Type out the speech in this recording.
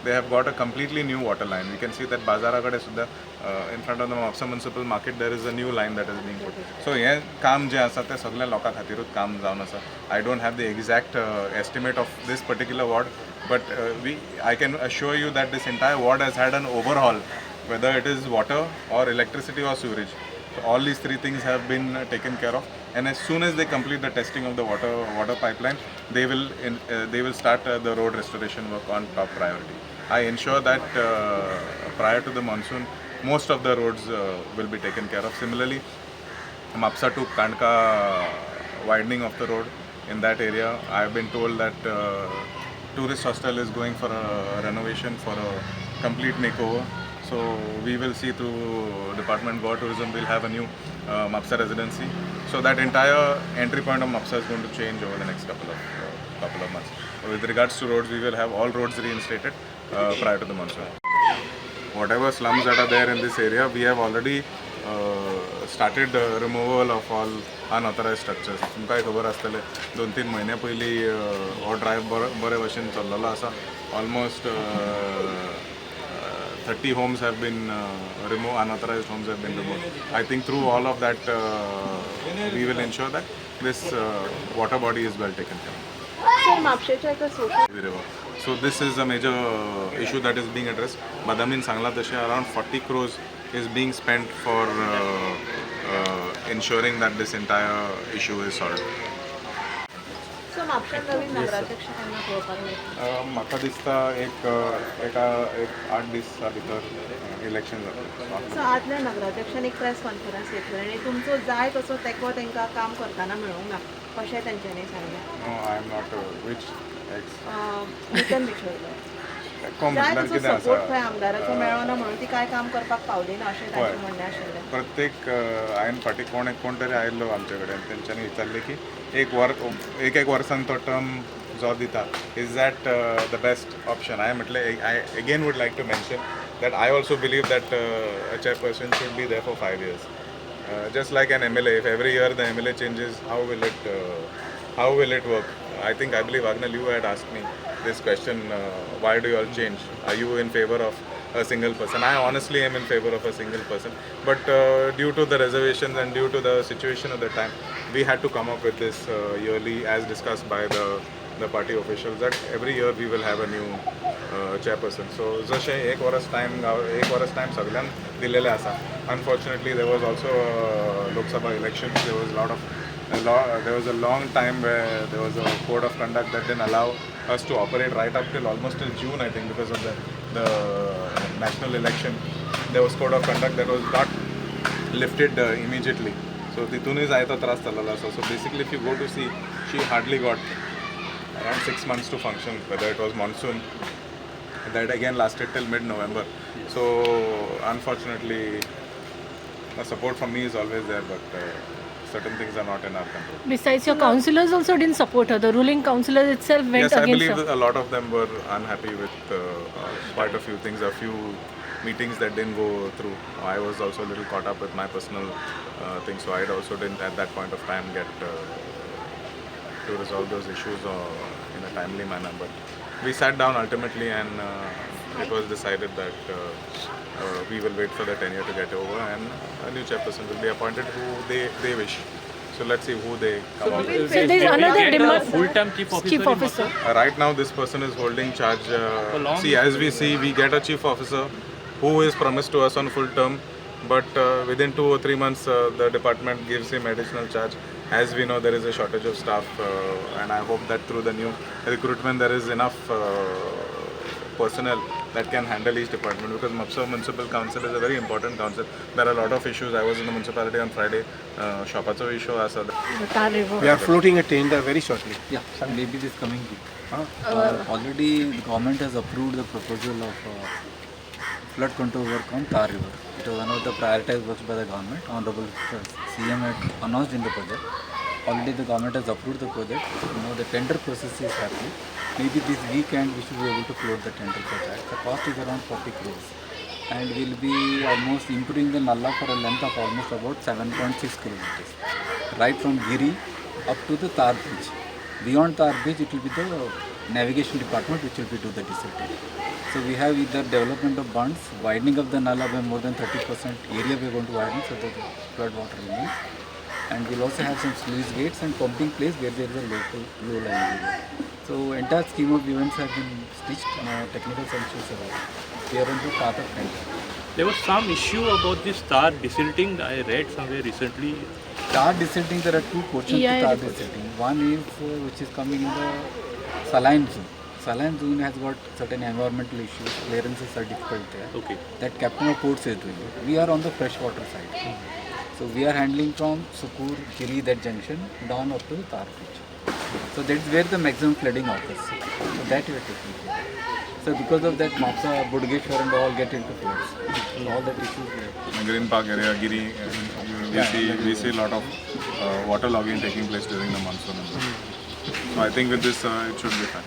they have got a completely new water line. We can see that Bazarakade Sudha, in front of the Mopsa municipal market, there is a new line that is being put. So हे काम जे आसा ते सगळ्या लोकां खातीरूच काम जावन आसा. I don't have the exact estimate of this particular ward, but I can assure you that this entire ward has had an overhaul, whether it is water or electricity or sewerage. So all these three things have been taken care of, and as soon as they complete the testing of the water pipeline, they will start the road restoration work on top priority. I ensure that prior to the monsoon, most of the roads will be taken care of. Similarly, Mapsa to Kandka widening of the road in that area, I have been told that tourist hostel is going for a renovation, for a complete makeover. So we will see through Department Goa Tourism, will have a new Mapsa residency. So that entire entry point of Mapsa is going to change over the next couple of months. With regards to roads, we will have all roads reinstated prior to the monsoon. Whatever slums that are there in this area, we have already started removal of all unauthorized structures. तुमकांय खबर आसतलें 2-3 म्हयन्या पयलीं हो drive बरे भशेन चल्लेलो आसा. Almost 30 homes have been removed, unauthorized homes have been removed. I think through all of that, we will ensure that this water body is well taken care of. So this is a major issue that is being addressed. Badamin Sangla Dashe, around 40 crores is being spent for ensuring that this entire issue is solved. So म्हापशां नवीन नगराध्यक्ष केन्ना पळोवपाक मेळटलो? म्हाका दिसता एक 8 दिसा भितर इलेक्शन जातलें. सो आदल्या नगराध्यक्षान एक प्रेस कॉन्फरन्स घेतली आनी तुमचो जाय तसो तेंको तांकां काम करतना मेळूंक ना अशें तेंच्यांनी सांगलें. No, I am not which ex. Nitin बिचोले जाय तसो सपोर्ट खंय आमदाराचो मेळ्ळो ना म्हणून ती कांय काम करपाक पावली ना अशें तांचें म्हणणें आशिल्लें. प्रत्येक आयन फाटी कोण तरी आयिल्लो आमचे कडेन तेंच्यांनी विचारलें की एक वर्सान तो टर्म जो दिता is that the best option. हांवें म्हटलें I again would like to mention that I also believe that a chairperson should be there for 5 years. Just like an MLA, if every year the MLA changes, how will it work? I believe Agnel, you had asked me this question, why do you all change? Are you in favor of a single person? I honestly am in favor of a single person, but due to the reservations and due to the situation of the time, we had to come up with this yearly, as discussed by the party officials, that every year we will have a new chairperson. So जशें एक verse time सगळ्यांक दिलेले आसा. Unfortunately, there was also Lok Sabha elections. There was a long time where there was a code of conduct that didn't allow us to operate right up till almost till June, I think, because of the national election. There was code of conduct that was not lifted immediately. So तितूनय जायतो त्रास जाल्लो आसा. So basically, if you go to see, she hardly got around 6 months to function, whether it was monsoon. That again lasted till mid-November. So unfortunately, the support from me is always there, but certain things are not in our control. Besides, your councillors also didn't support her. The ruling councillors itself went Yes, I against believe her. a lot of them were unhappy with quite a few things, a few meetings that didn't go through. I was also a little caught up with my personal things, so I also didn't at that point of time get to resolve those issues in a timely manner. But we sat down ultimately, and it was decided that we will wait for the tenure to get over, and a new chairperson will be appointed who they wish. So let's see who they come up with. So there's another demand. Full-time chief officer. Right now, this person is holding charge. See, as we see, we get a chief officer who is promised to us on full term, but within 2 or 3 months, the department gives him additional charge. As we know, there is a shortage of staff, and I hope that through the new recruitment, there is enough personnel that can handle each department, because Mapsa Municipal Council is a very important council. There are a lot of issues. I was in the municipality on Friday. Shopacho issue asa. We are floating a tender very shortly. Yeah, maybe this coming week. Already the government has approved the proposal of flood control work on Tar River. It was one of the prioritized works by the government. Honorable CM had announced in the budget. Already the government has approved the project. Now the tender process is happening. Maybe this weekend we should be able to float the tender project. The cost is around 40 crores. And we'll be almost improving the Nalla for a length of almost about 7.6 kilometers. Right from Giri up to the Tar Bridge. Beyond Tar Bridge, it will be the navigation department which will be do the dissertation. So we have either development of bunds, widening of the nala by more than 30% area we are going to widen so that the flood water remains. And we'll also have some sluice gates and pumping place where there is a local low-lying area. So entire scheme of events have been stitched in a technical sanctions about. We are on the path of tender. There was some issue about this tar desilting. I read somewhere recently. Tar desilting, there are two portions Yeah, to tar report. desilting. One is which is coming in the saline zone. Saline zone has got certain environmental issues, clearances are difficult there. Okay. That Captain of Ports is doing it. We are on the freshwater side. So we are handling from Sukur, Kiri, that junction, down up to the Tar Beach. So that's where the maximum flooding occurs. So that we are taking care. So because of that, Mapsa, Budgeshwar and all get into floods. So all that issues we have. Green Park area, Giri, we see a lot of water logging taking place during the monsoon. So I think with this, it should be fine.